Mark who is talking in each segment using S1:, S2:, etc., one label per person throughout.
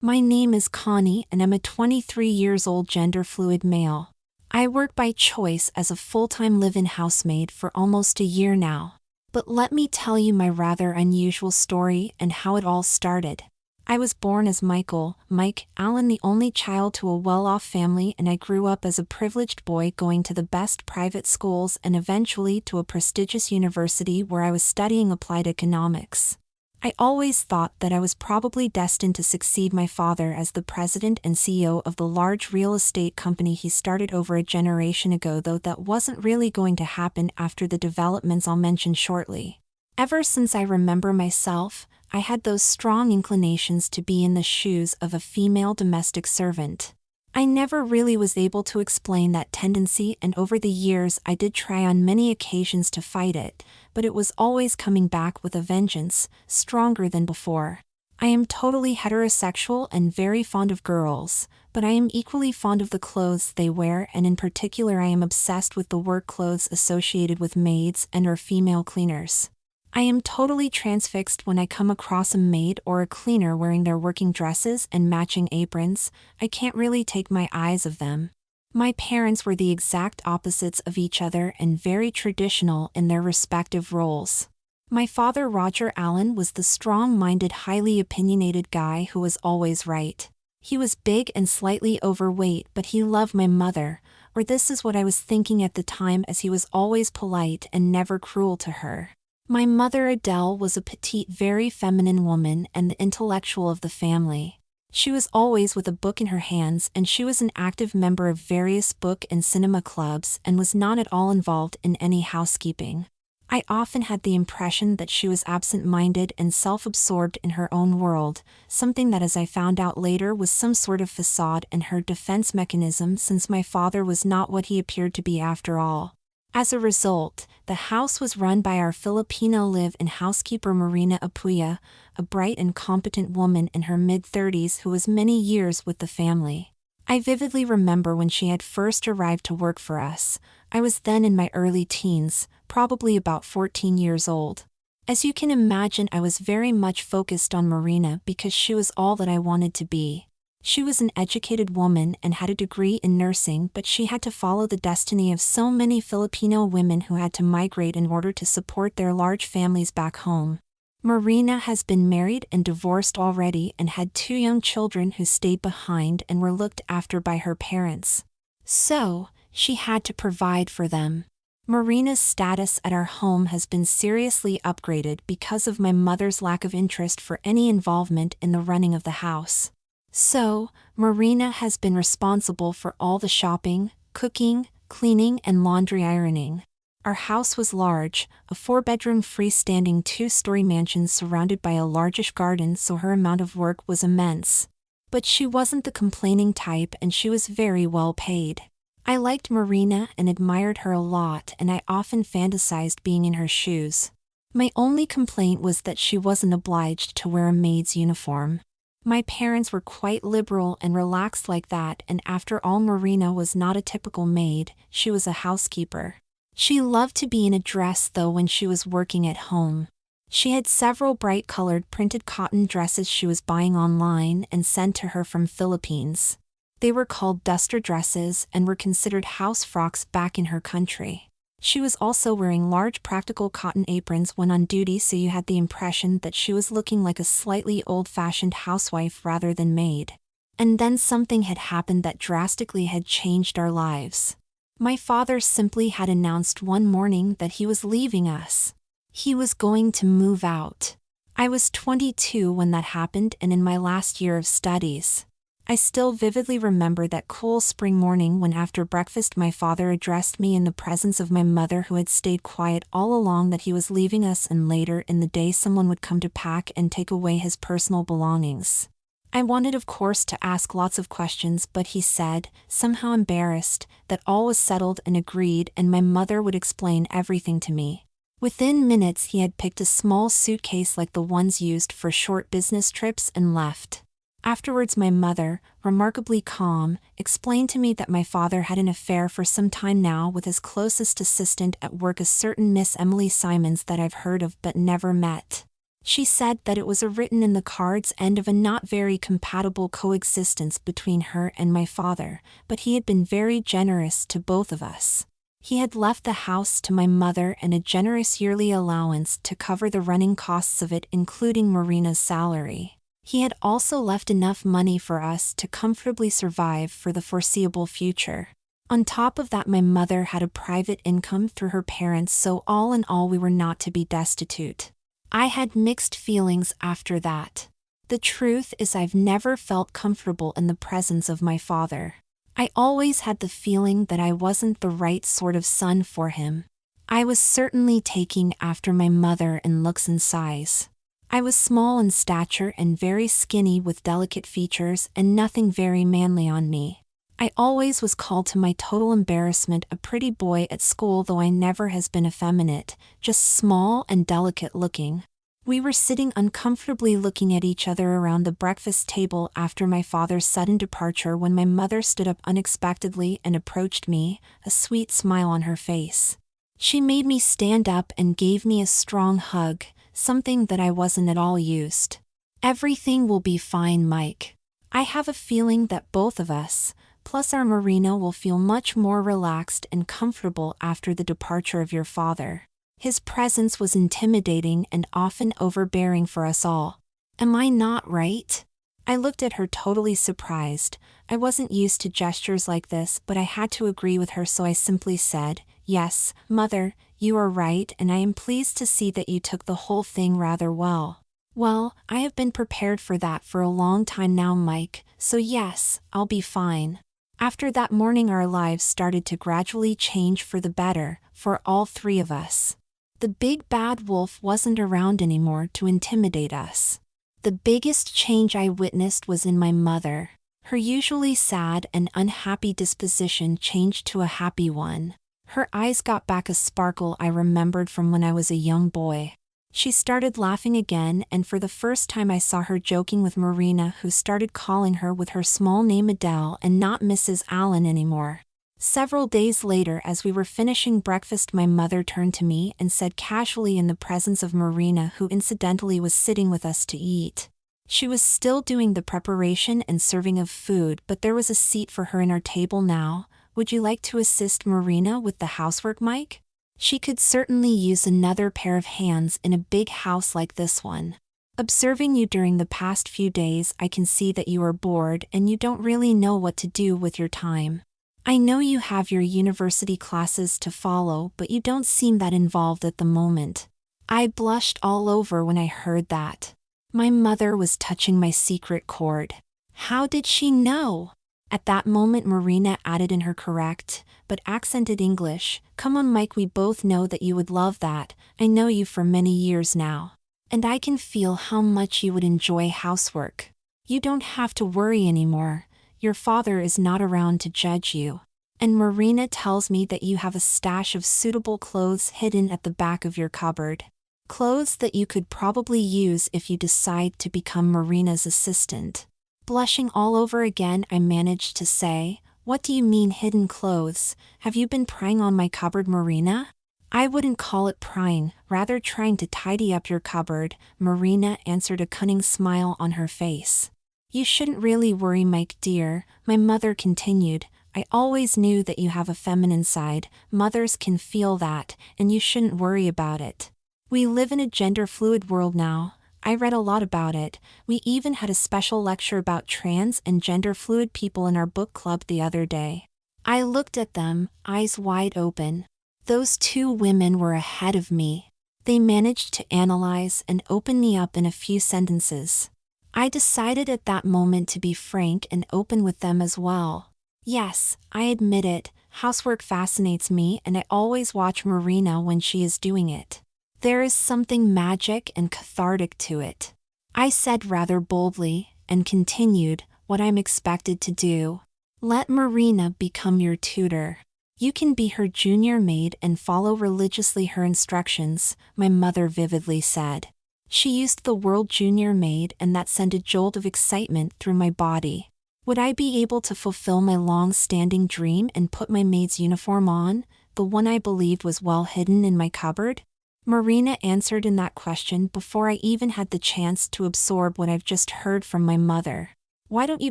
S1: My name is Connie and I'm a 23 years old gender-fluid male. I work by choice as a full-time live-in housemaid for almost a year now. But let me tell you my rather unusual story and how it all started. I was born as Mike Allen, the only child to a well-off family, and I grew up as a privileged boy going to the best private schools and eventually to a prestigious university where I was studying applied economics. I always thought that I was probably destined to succeed my father as the president and CEO of the large real estate company he started over a generation ago, though that wasn't really going to happen after the developments I'll mention shortly. Ever since I remember myself, I had those strong inclinations to be in the shoes of a female domestic servant. I never really was able to explain that tendency, and over the years I did try on many occasions to fight it, but it was always coming back with a vengeance, stronger than before. I am totally heterosexual and very fond of girls, but I am equally fond of the clothes they wear, and in particular I am obsessed with the work clothes associated with maids and/or female cleaners. I am totally transfixed when I come across a maid or a cleaner wearing their working dresses and matching aprons. I can't really take my eyes off them. My parents were the exact opposites of each other and very traditional in their respective roles. My father, Roger Allen, was the strong-minded, highly opinionated guy who was always right. He was big and slightly overweight, but he loved my mother, or this is what I was thinking at the time, as he was always polite and never cruel to her. My mother, Adele, was a petite, very feminine woman and the intellectual of the family. She was always with a book in her hands, and she was an active member of various book and cinema clubs and was not at all involved in any housekeeping. I often had the impression that she was absent-minded and self-absorbed in her own world, something that, as I found out later, was some sort of facade and her defense mechanism, since my father was not what he appeared to be after all. As a result, the house was run by our Filipino live-in housekeeper Marina Apuya, a bright and competent woman in her mid-30s who was many years with the family. I vividly remember when she had first arrived to work for us. I was then in my early teens, probably about 14 years old. As you can imagine, I was very much focused on Marina because she was all that I wanted to be. She was an educated woman and had a degree in nursing, but she had to follow the destiny of so many Filipino women who had to migrate in order to support their large families back home. Marina has been married and divorced already and had 2 young children who stayed behind and were looked after by her parents. So, she had to provide for them. Marina's status at our home has been seriously upgraded because of my mother's lack of interest for any involvement in the running of the house. So, Marina has been responsible for all the shopping, cooking, cleaning, and laundry ironing. Our house was large, a 4-bedroom freestanding 2-story mansion surrounded by a largish garden, so her amount of work was immense. But she wasn't the complaining type, and she was very well paid. I liked Marina and admired her a lot, and I often fantasized being in her shoes. My only complaint was that she wasn't obliged to wear a maid's uniform. My parents were quite liberal and relaxed like that, and after all, Marina was not a typical maid, she was a housekeeper. She loved to be in a dress though when she was working at home. She had several bright-colored printed cotton dresses she was buying online and sent to her from Philippines. They were called duster dresses and were considered house frocks back in her country. She was also wearing large practical cotton aprons when on duty, so you had the impression that she was looking like a slightly old-fashioned housewife rather than maid. And then something had happened that drastically had changed our lives. My father simply had announced one morning that he was leaving us. He was going to move out. I was 22 when that happened and in my last year of studies. I still vividly remember that cool spring morning when after breakfast my father addressed me in the presence of my mother, who had stayed quiet all along, that he was leaving us and later in the day someone would come to pack and take away his personal belongings. I wanted, of course, to ask lots of questions, but he said, somehow embarrassed, that all was settled and agreed and my mother would explain everything to me. Within minutes he had picked a small suitcase like the ones used for short business trips and left. Afterwards my mother, remarkably calm, explained to me that my father had an affair for some time now with his closest assistant at work, a certain Miss Emily Simons that I've heard of but never met. She said that it was a written in the cards end of a not very compatible coexistence between her and my father, but he had been very generous to both of us. He had left the house to my mother and a generous yearly allowance to cover the running costs of it, including Marina's salary. He had also left enough money for us to comfortably survive for the foreseeable future. On top of that, my mother had a private income through her parents, so all in all we were not to be destitute. I had mixed feelings after that. The truth is I've never felt comfortable in the presence of my father. I always had the feeling that I wasn't the right sort of son for him. I was certainly taking after my mother in looks and size. I was small in stature and very skinny with delicate features and nothing very manly on me. I always was called, to my total embarrassment, a pretty boy at school, though I never has been effeminate, just small and delicate looking. We were sitting uncomfortably looking at each other around the breakfast table after my father's sudden departure when my mother stood up unexpectedly and approached me, a sweet smile on her face. She made me stand up and gave me a strong hug, something that I wasn't at all used. "Everything will be fine, Mike. I have a feeling that both of us, plus our Marina, will feel much more relaxed and comfortable after the departure of your father. His presence was intimidating and often overbearing for us all. Am I not right?" I looked at her totally surprised. I wasn't used to gestures like this, but I had to agree with her, so I simply said, "Yes, Mother, you are right, and I am pleased to see that you took the whole thing rather well." "Well, I have been prepared for that for a long time now, Mike, so yes, I'll be fine." After that morning our lives started to gradually change for the better, for all three of us. The big bad wolf wasn't around anymore to intimidate us. The biggest change I witnessed was in my mother. Her usually sad and unhappy disposition changed to a happy one. Her eyes got back a sparkle I remembered from when I was a young boy. She started laughing again, and for the first time I saw her joking with Marina, who started calling her with her small name Adele and not Mrs. Allen anymore. Several days later, as we were finishing breakfast, my mother turned to me and said casually in the presence of Marina, who incidentally was sitting with us to eat. She was still doing the preparation and serving of food, but there was a seat for her in our table now. "Would you like to assist Marina with the housework, Mike? She could certainly use another pair of hands in a big house like this one. Observing you during the past few days, I can see that you are bored and you don't really know what to do with your time. I know you have your university classes to follow, but you don't seem that involved at the moment." I blushed all over when I heard that. My mother was touching my secret chord. How did she know? At that moment Marina added in her correct, but accented English, "Come on, Mike, we both know that you would love that. I know you for many years now. And I can feel how much you would enjoy housework. You don't have to worry anymore. Your father is not around to judge you. And Marina tells me that you have a stash of suitable clothes hidden at the back of your cupboard. Clothes that you could probably use if you decide to become Marina's assistant." Blushing all over again, I managed to say, "What do you mean hidden clothes? Have you been prying on my cupboard, Marina?" "I wouldn't call it prying, rather trying to tidy up your cupboard," Marina answered, a cunning smile on her face. "You shouldn't really worry, Mike dear," my mother continued. "I always knew that you have a feminine side. Mothers can feel that, and you shouldn't worry about it. We live in a gender-fluid world now. I read a lot about it. We even had a special lecture about trans and gender-fluid people in our book club the other day." I looked at them, eyes wide open. Those two women were ahead of me. They managed to analyze and open me up in a few sentences. I decided at that moment to be frank and open with them as well. "Yes, I admit it, housework fascinates me, and I always watch Marina when she is doing it. There is something magic and cathartic to it," I said rather boldly, and continued, "What I'm expected to do. Let Marina become your tutor. You can be her junior maid and follow religiously her instructions," my mother vividly said. She used the word junior maid, and that sent a jolt of excitement through my body. Would I be able to fulfill my long-standing dream and put my maid's uniform on, the one I believed was well hidden in my cupboard? Marina answered in that question before I even had the chance to absorb what I've just heard from my mother. Why don't you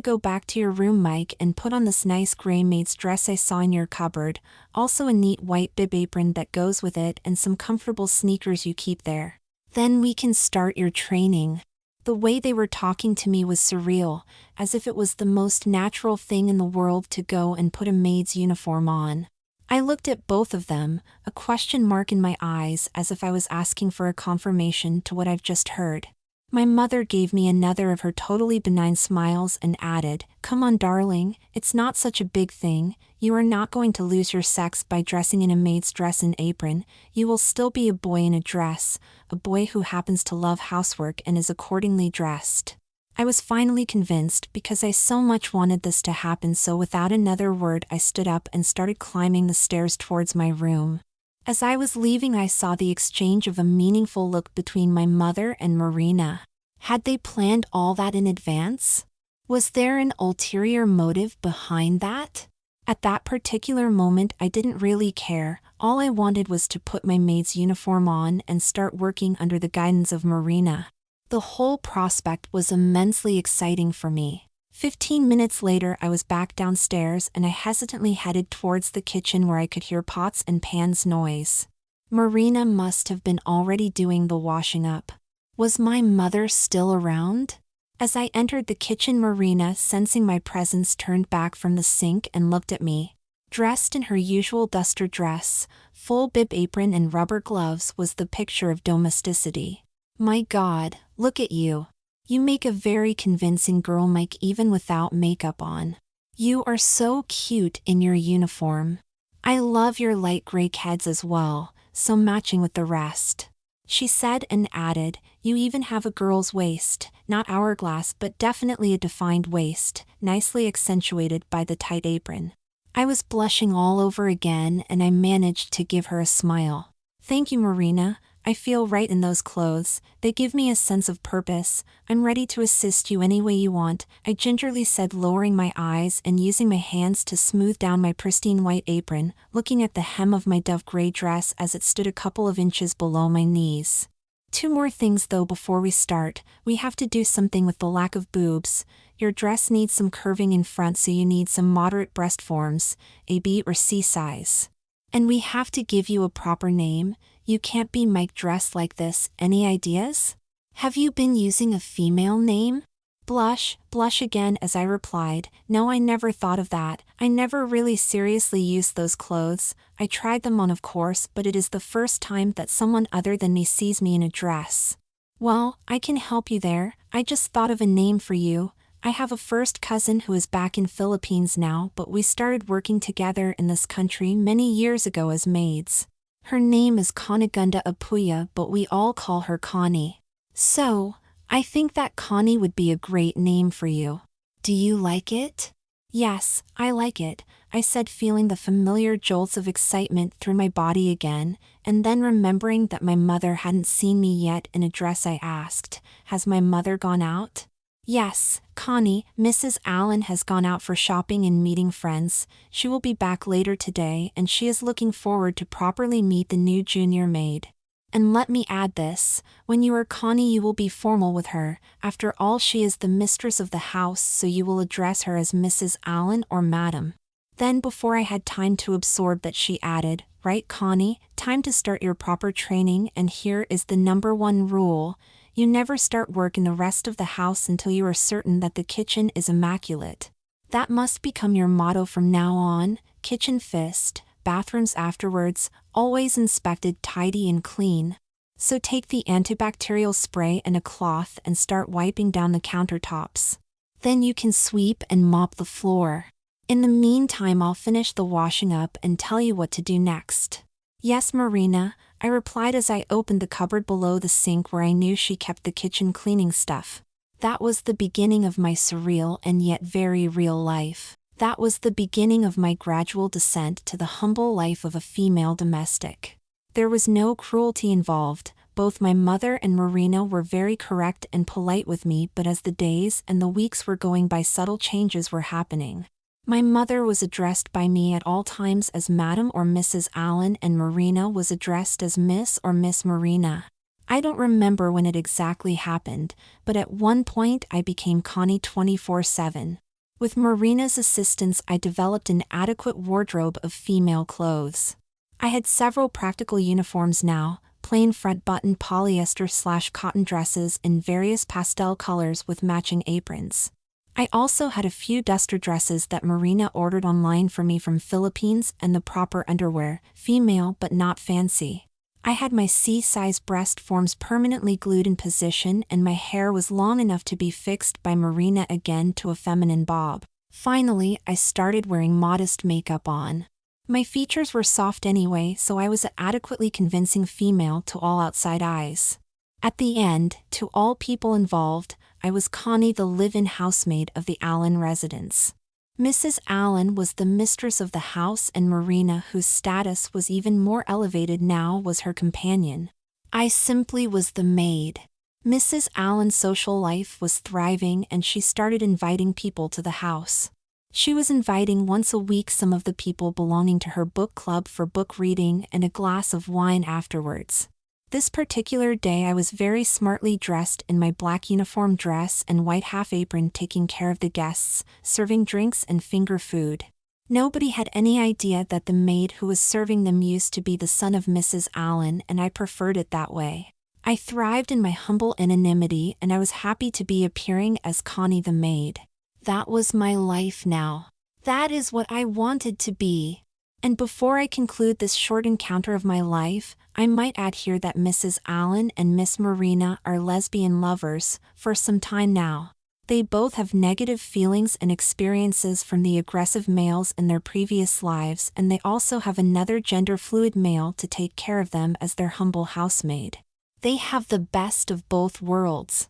S1: go back to your room, Mike, and put on this nice gray maid's dress I saw in your cupboard, also a neat white bib apron that goes with it and some comfortable sneakers you keep there. Then we can start your training. The way they were talking to me was surreal, as if it was the most natural thing in the world to go and put a maid's uniform on. I looked at both of them, a question mark in my eyes as if I was asking for a confirmation to what I've just heard. My mother gave me another of her totally benign smiles and added, "Come on, darling, it's not such a big thing. You are not going to lose your sex by dressing in a maid's dress and apron. You will still be a boy in a dress, a boy who happens to love housework and is accordingly dressed." I was finally convinced because I so much wanted this to happen, so without another word I stood up and started climbing the stairs towards my room. As I was leaving, I saw the exchange of a meaningful look between my mother and Marina. Had they planned all that in advance? Was there an ulterior motive behind that? At that particular moment I didn't really care. All I wanted was to put my maid's uniform on and start working under the guidance of Marina. The whole prospect was immensely exciting for me. 15 minutes later I was back downstairs and I hesitantly headed towards the kitchen where I could hear pots and pans noise. Marina must have been already doing the washing up. Was my mother still around? As I entered the kitchen, Marina, sensing my presence, turned back from the sink and looked at me. Dressed in her usual duster dress, full bib apron and rubber gloves was the picture of domesticity. "My God, look at you. You make a very convincing girl, Mike, even without makeup on. You are so cute in your uniform. I love your light gray Keds as well, so matching with the rest," she said and added, "You even have a girl's waist, not hourglass but definitely a defined waist, nicely accentuated by the tight apron." I was blushing all over again and I managed to give her a smile. "Thank you, Marina. I feel right in those clothes. They give me a sense of purpose. I'm ready to assist you any way you want," I gingerly said, lowering my eyes and using my hands to smooth down my pristine white apron, looking at the hem of my dove gray dress as it stood a couple of inches below my knees. "Two more things though before we start. We have to do something with the lack of boobs. Your dress needs some curving in front, so you need some moderate breast forms, a B or C size. And we have to give you a proper name. You can't be Mike dressed like this. Any ideas? Have you been using a female name?" Blush again as I replied, "No, I never thought of that. I never really seriously used those clothes. I tried them on, of course, but it is the first time that someone other than me sees me in a dress." "Well, I can help you there. I just thought of a name for you. I have a first cousin who is back in Philippines now, but we started working together in this country many years ago as maids. Her name is Conagunda Apuya, but we all call her Connie. So, I think that Connie would be a great name for you. Do you like it?" "Yes, I like it," I said, feeling the familiar jolts of excitement through my body again, and then remembering that my mother hadn't seen me yet in a dress I asked, "Has my mother gone out?" "Yes, Connie, Mrs. Allen has gone out for shopping and meeting friends. She will be back later today and she is looking forward to properly meet the new junior maid. And let me add this, when you are Connie you will be formal with her. After all, she is the mistress of the house, so you will address her as Mrs. Allen or Madam." Then before I had time to absorb that, she added, "Right, Connie, time to start your proper training, and here is the #1 rule. You never start work in the rest of the house until you are certain that the kitchen is immaculate. That must become your motto from now on. Kitchen first, bathrooms afterwards, always inspected, tidy and clean. So take the antibacterial spray and a cloth and start wiping down the countertops. Then you can sweep and mop the floor. In the meantime, I'll finish the washing up and tell you what to do next." "Yes, Marina," I replied as I opened the cupboard below the sink where I knew she kept the kitchen cleaning stuff. That was the beginning of my surreal and yet very real life. That was the beginning of my gradual descent to the humble life of a female domestic. There was no cruelty involved. Both my mother and Marina were very correct and polite with me, but as the days and the weeks were going by, subtle changes were happening. My mother was addressed by me at all times as Madam or Mrs. Allen, and Marina was addressed as Miss or Miss Marina. I don't remember when it exactly happened, but at one point I became Connie 24/7. With Marina's assistance, I developed an adequate wardrobe of female clothes. I had several practical uniforms now, plain front button polyester/cotton dresses in various pastel colors with matching aprons. I also had a few duster dresses that Marina ordered online for me from Philippines, and the proper underwear, female but not fancy. I had my C-size breast forms permanently glued in position, and my hair was long enough to be fixed by Marina again to a feminine bob. Finally, I started wearing modest makeup on. My features were soft anyway, so I was an adequately convincing female to all outside eyes. At the end, to all people involved, I was Connie, the live-in housemaid of the Allen residence. Mrs. Allen was the mistress of the house, and Marina, whose status was even more elevated now, was her companion. I simply was the maid. Mrs. Allen's social life was thriving, and she started inviting people to the house. She was inviting once a week some of the people belonging to her book club for book reading and a glass of wine afterwards. This particular day I was very smartly dressed in my black uniform dress and white half-apron, taking care of the guests, serving drinks and finger food. Nobody had any idea that the maid who was serving them used to be the son of Mrs. Allen, and I preferred it that way. I thrived in my humble anonymity, and I was happy to be appearing as Connie the maid. That was my life now. That is what I wanted to be. And before I conclude this short encounter of my life, I might add here that Mrs. Allen and Miss Marina are lesbian lovers for some time now. They both have negative feelings and experiences from the aggressive males in their previous lives, and they also have another gender-fluid male to take care of them as their humble housemaid. They have the best of both worlds.